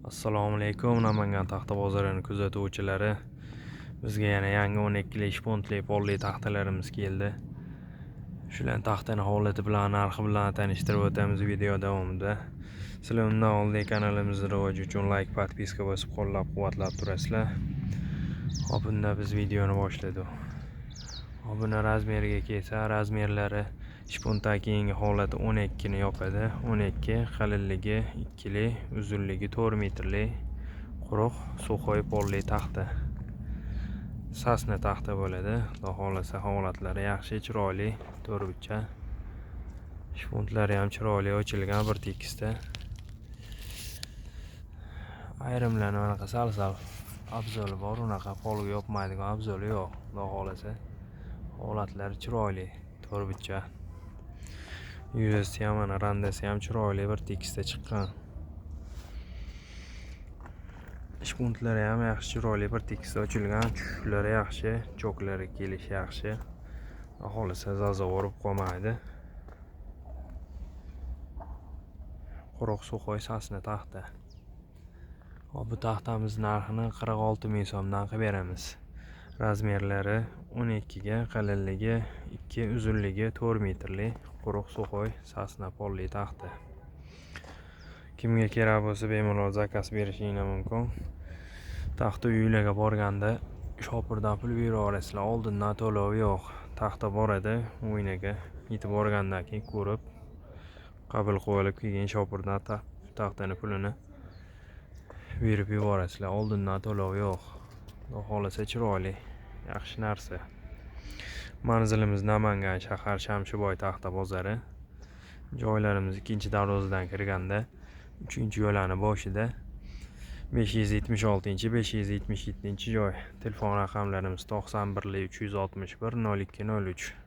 Assalomu alaykum, Namangan taxta bozorini kuzatuvchilari. Bizga yana yangi 12 shpontli polli taxtalarimiz keldi. Shularning taxtani holati bilan, narxi bilan tanishtirib o'tamiz video davomida. Sizlar undan oldin kanalimizni rivoji uchun like, podpiska bosib qo'llab-quvvatlab turasizlar. Hop, unda biz videoni boshladik. Buni razmeriga kelsa, razmerlari shpontdan keyingi holati 12 ni yopadi. 12, qalinligi 2 li, uzunligi 4 metrli quruq suxoy polli taxta. Sasna taxta bo'ladi. Xudo xolasa holatlari yaxshi, chiroyli, to'rtburchak. Shpontlari ham chiroyli ochilgan bir tekisda. Ayrimlarning anaqa sal-sal afzali bor, unaqa polga yopmaydigan afzali yo'q. Xudo xolasa holatlari chiroyli, to'rtburchak. Yuzasi ham, ana randasi ham chiroyli bir tekisda chiqqan. Shpuntlari ham yaxshi, chiroyli bir tekisda ochilgan, tushishlari yaxshi, choklari kelishi yaxshi. Xohlasa zazavor bo'lib qolmaydi. Quruq suxoy sasna taxta. Bu taxtamiz narxini 46 ming so'mdan qilib beramiz. Razmerlari 12 ga, qalinligi 2, uzunligi 4 metrli quruq suxoy sasna polli taxta. Kimga kerak bo'lsa bemalol zakaz berishingiz mumkin. Taxta uylarga borganda shopirdan pul beraverasizlar, oldindan to'lov yo'q. Taxta boradi, uynaga yetib borgandan keyin ko'rib qabul qilib olib keyin shopirdan taxtani pulini berib yuborasizlar, oldindan to'lov yo'q. Xudo xolasa chiroyli, yaxshi narsa. Manzilimiz Namangan shahar Shamshiboy taxta bozori. Joylarimiz 2-darvozadan kirganda 3-yo'lani boshida 576-577 joy. Telefon raqamlarimiz 91 361 02 03.